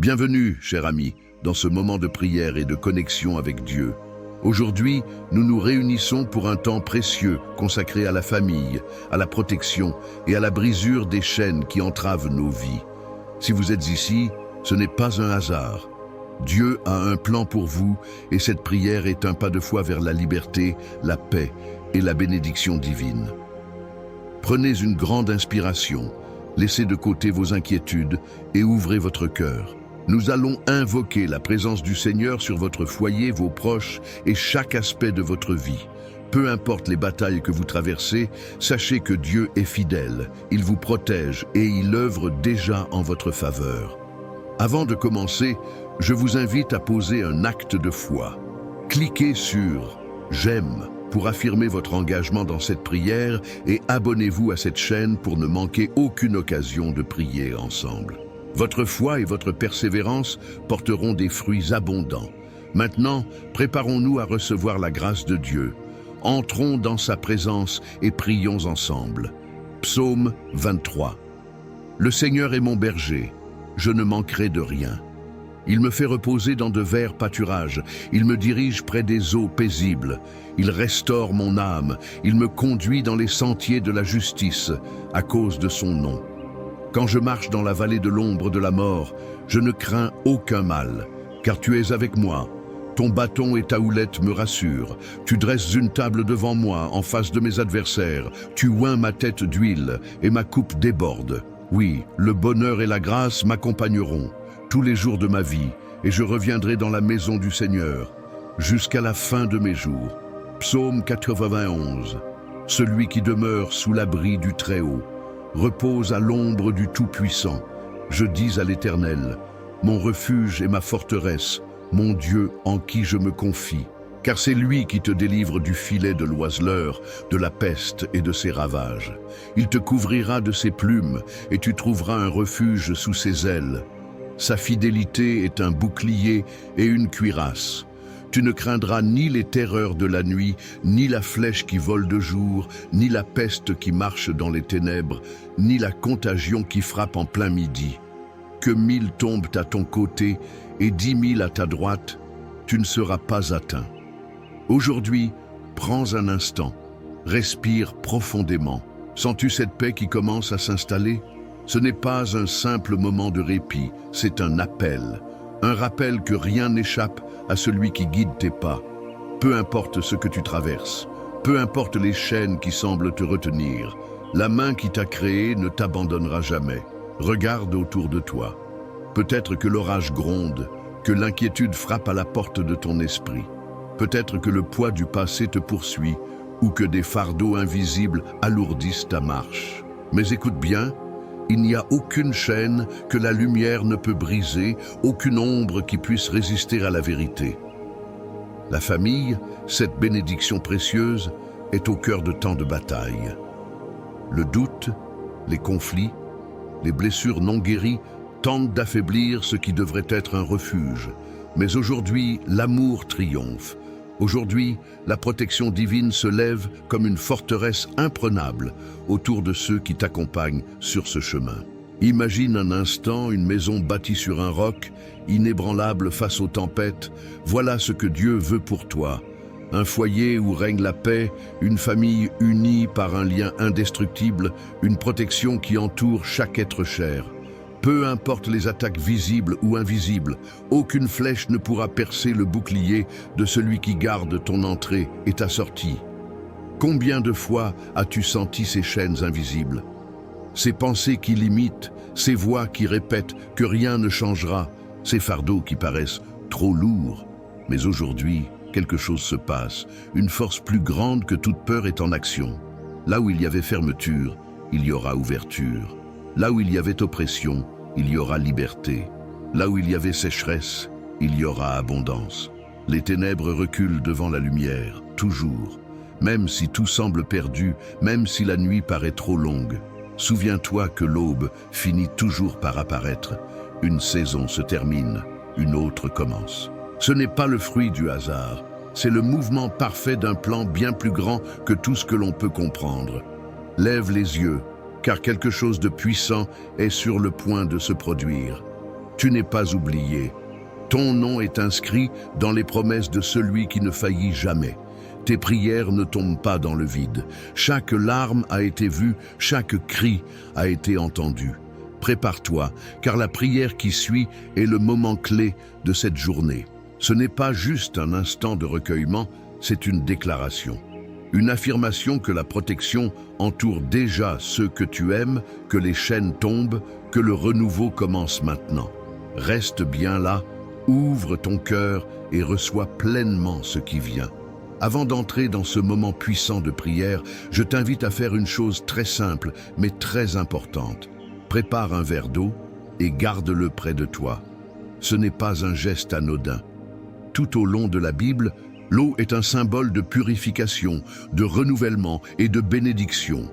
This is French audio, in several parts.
Bienvenue, cher ami, dans ce moment de prière et de connexion avec Dieu. Aujourd'hui, nous nous réunissons pour un temps précieux consacré à la famille, à la protection et à la brisure des chaînes qui entravent nos vies. Si vous êtes ici, ce n'est pas un hasard. Dieu a un plan pour vous et cette prière est un pas de foi vers la liberté, la paix et la bénédiction divine. Prenez une grande inspiration, laissez de côté vos inquiétudes et ouvrez votre cœur. Nous allons invoquer la présence du Seigneur sur votre foyer, vos proches et chaque aspect de votre vie. Peu importe les batailles que vous traversez, sachez que Dieu est fidèle, il vous protège et il œuvre déjà en votre faveur. Avant de commencer, je vous invite à poser un acte de foi. Cliquez sur « J'aime » pour affirmer votre engagement dans cette prière et abonnez-vous à cette chaîne pour ne manquer aucune occasion de prier ensemble. Votre foi et votre persévérance porteront des fruits abondants. Maintenant, préparons-nous à recevoir la grâce de Dieu. Entrons dans sa présence et prions ensemble. Psaume 23. Le Seigneur est mon berger, je ne manquerai de rien. Il me fait reposer dans de verts pâturages, il me dirige près des eaux paisibles. Il restaure mon âme, il me conduit dans les sentiers de la justice, à cause de son nom. Quand je marche dans la vallée de l'ombre de la mort, je ne crains aucun mal, car tu es avec moi. Ton bâton et ta houlette me rassurent. Tu dresses une table devant moi, en face de mes adversaires. Tu oins ma tête d'huile, et ma coupe déborde. Oui, le bonheur et la grâce m'accompagneront tous les jours de ma vie, et je reviendrai dans la maison du Seigneur, jusqu'à la fin de mes jours. Psaume 91. Celui qui demeure sous l'abri du Très-Haut repose à l'ombre du Tout-Puissant. Je dis à l'Éternel, mon refuge et ma forteresse, mon Dieu en qui je me confie. Car c'est lui qui te délivre du filet de l'oiseleur, de la peste et de ses ravages. Il te couvrira de ses plumes et tu trouveras un refuge sous ses ailes. Sa fidélité est un bouclier et une cuirasse. Tu ne craindras ni les terreurs de la nuit, ni la flèche qui vole de jour, ni la peste qui marche dans les ténèbres, ni la contagion qui frappe en plein midi. Que 1000 tombent à ton côté et 10 000 à ta droite, tu ne seras pas atteint. Aujourd'hui, prends un instant, respire profondément. Sens-tu cette paix qui commence à s'installer? Ce n'est pas un simple moment de répit, c'est un appel. Un rappel que rien n'échappe à celui qui guide tes pas. Peu importe ce que tu traverses, peu importe les chaînes qui semblent te retenir, la main qui t'a créé ne t'abandonnera jamais. Regarde autour de toi. Peut-être que l'orage gronde, que l'inquiétude frappe à la porte de ton esprit. Peut-être que le poids du passé te poursuit ou que des fardeaux invisibles alourdissent ta marche. Mais écoute bien, il n'y a aucune chaîne que la lumière ne peut briser, aucune ombre qui puisse résister à la vérité. La famille, cette bénédiction précieuse, est au cœur de tant de batailles. Le doute, les conflits, les blessures non guéries tentent d'affaiblir ce qui devrait être un refuge. Mais aujourd'hui, l'amour triomphe. Aujourd'hui, la protection divine se lève comme une forteresse imprenable autour de ceux qui t'accompagnent sur ce chemin. Imagine un instant une maison bâtie sur un roc, inébranlable face aux tempêtes. Voilà ce que Dieu veut pour toi. Un foyer où règne la paix, une famille unie par un lien indestructible, une protection qui entoure chaque être cher. Peu importe les attaques visibles ou invisibles, aucune flèche ne pourra percer le bouclier de celui qui garde ton entrée et ta sortie. Combien de fois as-tu senti ces chaînes invisibles? Ces pensées qui limitent, ces voix qui répètent que rien ne changera, ces fardeaux qui paraissent trop lourds. Mais aujourd'hui, quelque chose se passe, une force plus grande que toute peur est en action. Là où il y avait fermeture, il y aura ouverture. Là où il y avait oppression, il y aura liberté. Là où il y avait sécheresse, il y aura abondance. Les ténèbres reculent devant la lumière, toujours. Même si tout semble perdu, même si la nuit paraît trop longue, souviens-toi que l'aube finit toujours par apparaître. Une saison se termine, une autre commence. Ce n'est pas le fruit du hasard, c'est le mouvement parfait d'un plan bien plus grand que tout ce que l'on peut comprendre. Lève les yeux, car quelque chose de puissant est sur le point de se produire. tu n'es pas oublié. Ton nom est inscrit dans les promesses de celui qui ne faillit jamais. Tes prières ne tombent pas dans le vide. Chaque larme a été vue, chaque cri a été entendu. Prépare-toi, car la prière qui suit est le moment clé de cette journée. Ce n'est pas juste un instant de recueillement, c'est une déclaration. Une affirmation que la protection entoure déjà ceux que tu aimes, que les chaînes tombent, que le renouveau commence maintenant. Reste bien là, ouvre ton cœur et reçois pleinement ce qui vient. Avant d'entrer dans ce moment puissant de prière, je t'invite à faire une chose très simple, mais très importante. Prépare un verre d'eau et garde-le près de toi. Ce n'est pas un geste anodin. Tout au long de la Bible, l'eau est un symbole de purification, de renouvellement et de bénédiction.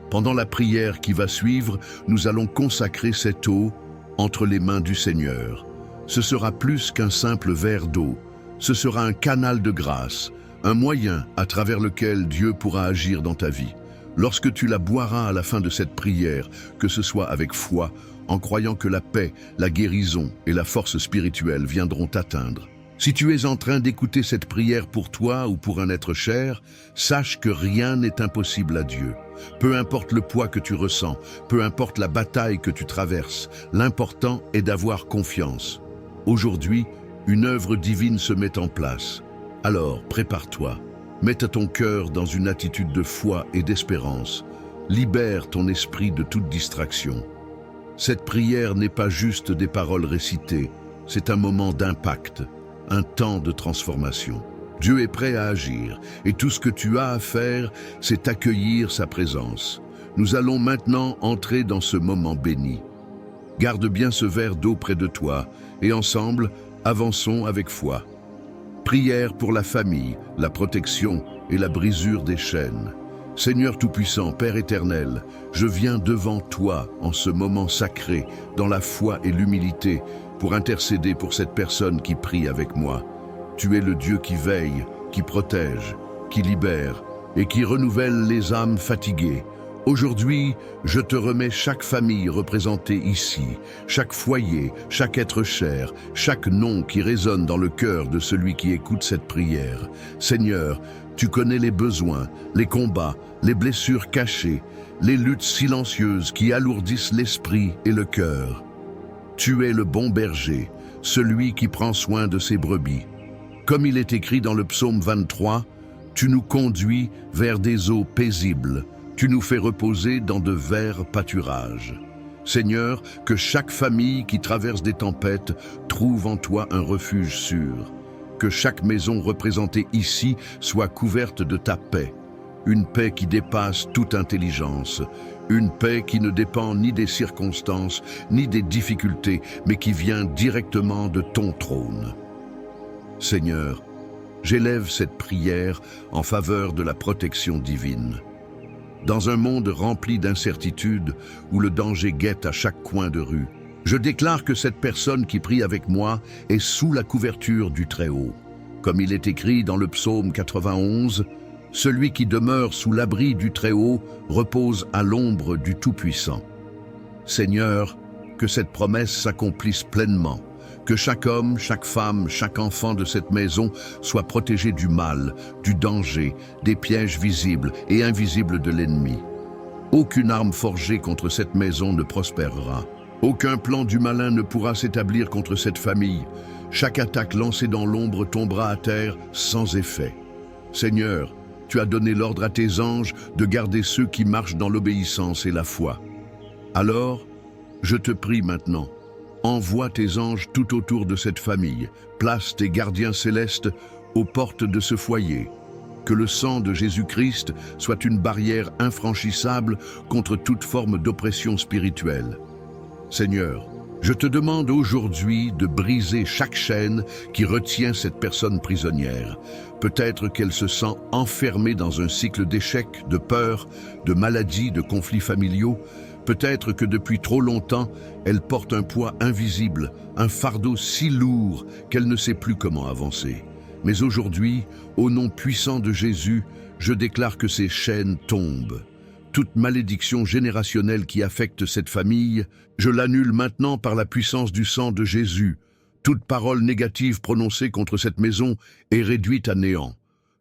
Pendant la prière qui va suivre, nous allons consacrer cette eau entre les mains du Seigneur. Ce sera plus qu'un simple verre d'eau. Ce sera un canal de grâce, un moyen à travers lequel Dieu pourra agir dans ta vie. Lorsque tu la boiras à la fin de cette prière, que ce soit avec foi, en croyant que la paix, la guérison et la force spirituelle viendront t'atteindre. Si tu es en train d'écouter cette prière pour toi ou pour un être cher, sache que rien n'est impossible à Dieu. Peu importe le poids que tu ressens, peu importe la bataille que tu traverses, l'important est d'avoir confiance. Aujourd'hui, une œuvre divine se met en place. Alors, prépare-toi. Mets ton cœur dans une attitude de foi et d'espérance. Libère ton esprit de toute distraction. Cette prière n'est pas juste des paroles récitées, c'est un moment d'impact, un temps de transformation. Dieu est prêt à agir, et tout ce que tu as à faire, c'est accueillir sa présence. Nous allons maintenant entrer dans ce moment béni. Garde bien ce verre d'eau près de toi, et ensemble, avançons avec foi. Prière pour la famille, la protection et la brisure des chaînes. Seigneur Tout-Puissant, Père éternel, je viens devant toi en ce moment sacré, dans la foi et l'humilité, pour intercéder pour cette personne qui prie avec moi. Tu es le Dieu qui veille, qui protège, qui libère et qui renouvelle les âmes fatiguées. Aujourd'hui, je te remets chaque famille représentée ici, chaque foyer, chaque être cher, chaque nom qui résonne dans le cœur de celui qui écoute cette prière. Seigneur, tu connais les besoins, les combats, les blessures cachées, les luttes silencieuses qui alourdissent l'esprit et le cœur. Tu es le bon berger, celui qui prend soin de ses brebis. Comme il est écrit dans le psaume 23, tu nous conduis vers des eaux paisibles. Tu nous fais reposer dans de verts pâturages. Seigneur, que chaque famille qui traverse des tempêtes trouve en toi un refuge sûr. Que chaque maison représentée ici soit couverte de ta paix. Une paix qui dépasse toute intelligence. Une paix qui ne dépend ni des circonstances, ni des difficultés, mais qui vient directement de ton trône. Seigneur, j'élève cette prière en faveur de la protection divine. Dans un monde rempli d'incertitudes, où le danger guette à chaque coin de rue, je déclare que cette personne qui prie avec moi est sous la couverture du Très-Haut. Comme il est écrit dans le psaume 91, « Celui qui demeure sous l'abri du Très-Haut repose à l'ombre du Tout-Puissant. » Seigneur, que cette promesse s'accomplisse pleinement, que chaque homme, chaque femme, chaque enfant de cette maison soit protégé du mal, du danger, des pièges visibles et invisibles de l'ennemi. Aucune arme forgée contre cette maison ne prospérera. Aucun plan du malin ne pourra s'établir contre cette famille. Chaque attaque lancée dans l'ombre tombera à terre sans effet. Seigneur, tu as donné l'ordre à tes anges de garder ceux qui marchent dans l'obéissance et la foi. Alors, je te prie maintenant, envoie tes anges tout autour de cette famille, place tes gardiens célestes aux portes de ce foyer. Que le sang de Jésus-Christ soit une barrière infranchissable contre toute forme d'oppression spirituelle. Seigneur, je te demande aujourd'hui de briser chaque chaîne qui retient cette personne prisonnière. Peut-être qu'elle se sent enfermée dans un cycle d'échecs, de peur, de maladies, de conflits familiaux. Peut-être que depuis trop longtemps, elle porte un poids invisible, un fardeau si lourd qu'elle ne sait plus comment avancer. Mais aujourd'hui, au nom puissant de Jésus, je déclare que ces chaînes tombent. Toute malédiction générationnelle qui affecte cette famille, je l'annule maintenant par la puissance du sang de Jésus. Toute parole négative prononcée contre cette maison est réduite à néant.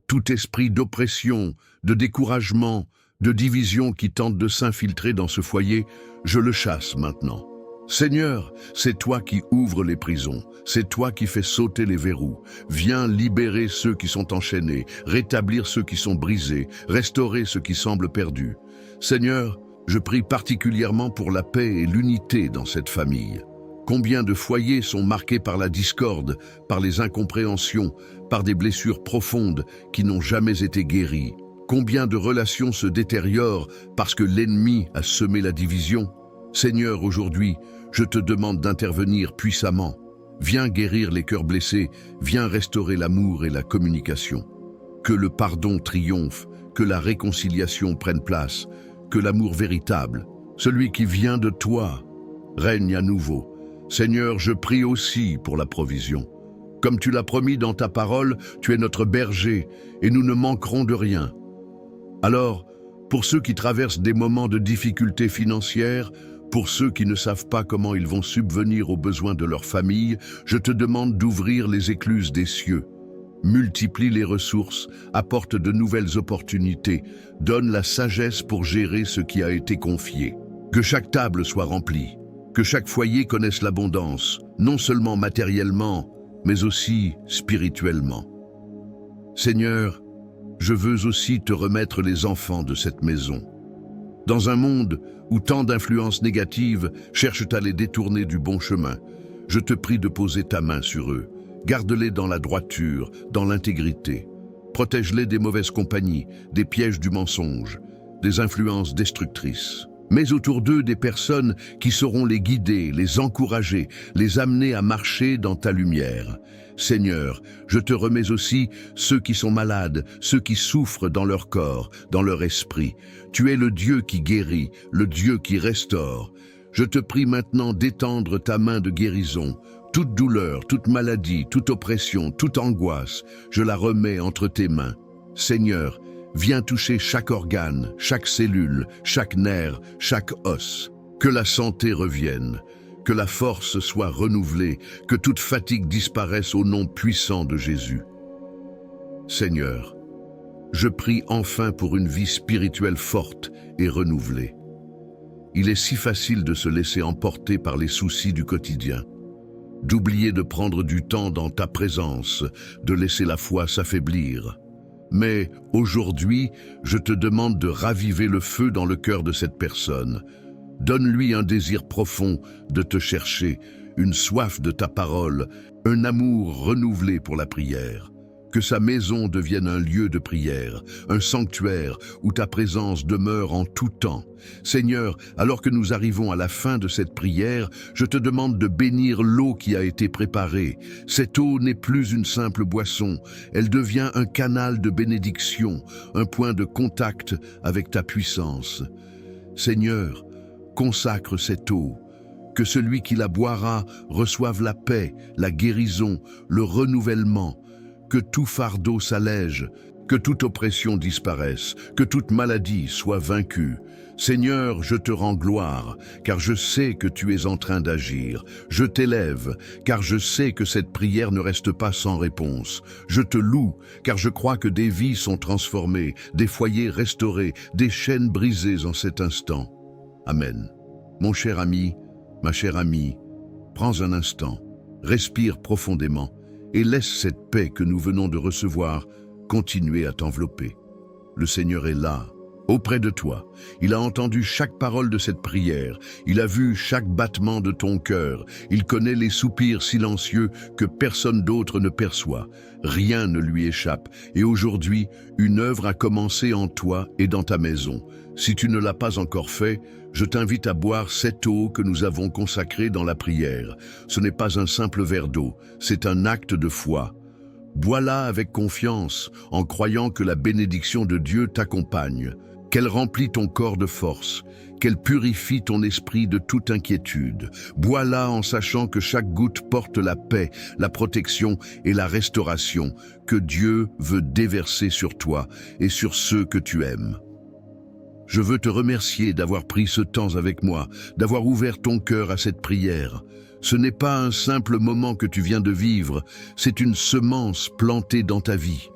Tout esprit d'oppression, de découragement, de division qui tente de s'infiltrer dans ce foyer, je le chasse maintenant. Seigneur, c'est toi qui ouvres les prisons, c'est toi qui fais sauter les verrous. Viens libérer ceux qui sont enchaînés, rétablir ceux qui sont brisés, restaurer ceux qui semblent perdus. Seigneur, je prie particulièrement pour la paix et l'unité dans cette famille. Combien de foyers sont marqués par la discorde, par les incompréhensions, par des blessures profondes qui n'ont jamais été guéries? Combien de relations se détériorent parce que l'ennemi a semé la division? Seigneur, aujourd'hui, je te demande d'intervenir puissamment. Viens guérir les cœurs blessés, viens restaurer l'amour et la communication. Que le pardon triomphe, que la réconciliation prenne place, que l'amour véritable, celui qui vient de toi, règne à nouveau. Seigneur, je prie aussi pour la provision. Comme tu l'as promis dans ta parole, tu es notre berger et nous ne manquerons de rien. Alors, pour ceux qui traversent des moments de difficultés financières, pour ceux qui ne savent pas comment ils vont subvenir aux besoins de leur famille, je te demande d'ouvrir les écluses des cieux. Multiplie les ressources, apporte de nouvelles opportunités, donne la sagesse pour gérer ce qui a été confié. Que chaque table soit remplie, que chaque foyer connaisse l'abondance, non seulement matériellement, mais aussi spirituellement. Seigneur, je veux aussi te remettre les enfants de cette maison. Dans un monde où tant d'influences négatives cherchent à les détourner du bon chemin, je te prie de poser ta main sur eux. Garde-les dans la droiture, dans l'intégrité. Protège-les des mauvaises compagnies, des pièges du mensonge, des influences destructrices. Mets autour d'eux des personnes qui sauront les guider, les encourager, les amener à marcher dans ta lumière. Seigneur, je te remets aussi ceux qui sont malades, ceux qui souffrent dans leur corps, dans leur esprit. Tu es le Dieu qui guérit, le Dieu qui restaure. Je te prie maintenant d'étendre ta main de guérison. Toute douleur, toute maladie, toute oppression, toute angoisse, je la remets entre tes mains. Seigneur, viens toucher chaque organe, chaque cellule, chaque nerf, chaque os. Que la santé revienne, que la force soit renouvelée, que toute fatigue disparaisse au nom puissant de Jésus. Seigneur, je prie enfin pour une vie spirituelle forte et renouvelée. Il est si facile de se laisser emporter par les soucis du quotidien, d'oublier de prendre du temps dans ta présence, de laisser la foi s'affaiblir. Mais aujourd'hui, je te demande de raviver le feu dans le cœur de cette personne. Donne-lui un désir profond de te chercher, une soif de ta parole, un amour renouvelé pour la prière. Que sa maison devienne un lieu de prière, un sanctuaire où ta présence demeure en tout temps. Seigneur, alors que nous arrivons à la fin de cette prière, je te demande de bénir l'eau qui a été préparée. Cette eau n'est plus une simple boisson, elle devient un canal de bénédiction, un point de contact avec ta puissance. Seigneur, consacre cette eau. Que celui qui la boira reçoive la paix, la guérison, le renouvellement. Que tout fardeau s'allège, que toute oppression disparaisse, que toute maladie soit vaincue. Seigneur, je te rends gloire, car je sais que tu es en train d'agir. Je t'élève, car je sais que cette prière ne reste pas sans réponse. Je te loue, car je crois que des vies sont transformées, des foyers restaurés, des chaînes brisées en cet instant. Amen. Mon cher ami, ma chère amie, prends un instant, respire profondément, et laisse cette paix que nous venons de recevoir continuer à t'envelopper. Le Seigneur est là, auprès de toi. Il a entendu chaque parole de cette prière. Il a vu chaque battement de ton cœur. Il connaît les soupirs silencieux que personne d'autre ne perçoit. Rien ne lui échappe. Et aujourd'hui, une œuvre a commencé en toi et dans ta maison. Si tu ne l'as pas encore fait, je t'invite à boire cette eau que nous avons consacrée dans la prière. Ce n'est pas un simple verre d'eau, c'est un acte de foi. Bois-la avec confiance, en croyant que la bénédiction de Dieu t'accompagne, qu'elle remplit ton corps de force, qu'elle purifie ton esprit de toute inquiétude. Bois-la en sachant que chaque goutte porte la paix, la protection et la restauration que Dieu veut déverser sur toi et sur ceux que tu aimes. Je veux te remercier d'avoir pris ce temps avec moi, d'avoir ouvert ton cœur à cette prière. Ce n'est pas un simple moment que tu viens de vivre, c'est une semence plantée dans ta vie.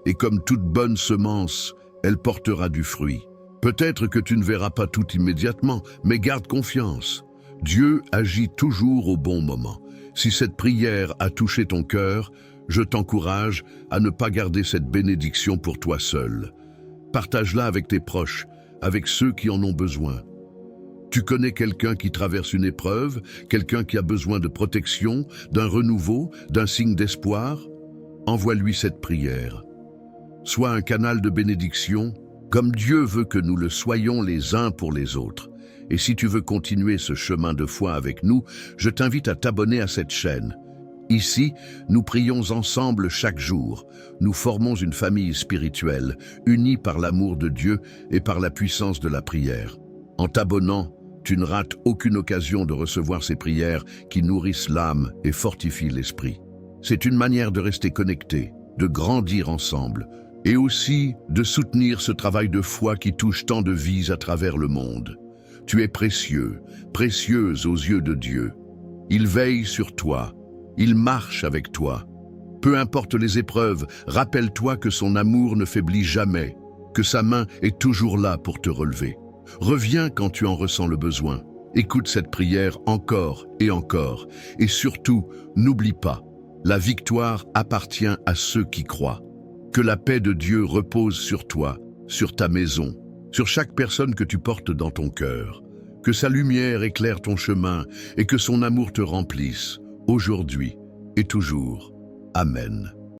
Et comme toute bonne semence, elle portera du fruit. Peut-être que tu ne verras pas tout immédiatement, mais garde confiance. Dieu agit toujours au bon moment. Si cette prière a touché ton cœur, je t'encourage à ne pas garder cette bénédiction pour toi seul. Partage-la avec tes proches, avec ceux qui en ont besoin. Tu connais quelqu'un qui traverse une épreuve, quelqu'un qui a besoin de protection, d'un renouveau, d'un signe d'espoir? Envoie-lui cette prière. Sois un canal de bénédiction, comme Dieu veut que nous le soyons les uns pour les autres. Et si tu veux continuer ce chemin de foi avec nous, je t'invite à t'abonner à cette chaîne. Ici, nous prions ensemble chaque jour. Nous formons une famille spirituelle, unie par l'amour de Dieu et par la puissance de la prière. En t'abonnant, tu ne rates aucune occasion de recevoir ces prières qui nourrissent l'âme et fortifient l'esprit. C'est une manière de rester connectés, de grandir ensemble, et aussi de soutenir ce travail de foi qui touche tant de vies à travers le monde. Tu es précieux, précieuse aux yeux de Dieu. Il veille sur toi. Il marche avec toi. Peu importe les épreuves, rappelle-toi que son amour ne faiblit jamais, que sa main est toujours là pour te relever. Reviens quand tu en ressens le besoin. Écoute cette prière encore, et surtout, n'oublie pas, la victoire appartient à ceux qui croient. Que la paix de Dieu repose sur toi, sur ta maison, sur chaque personne que tu portes dans ton cœur. Que sa lumière éclaire ton chemin et que son amour te remplisse, aujourd'hui et toujours. Amen.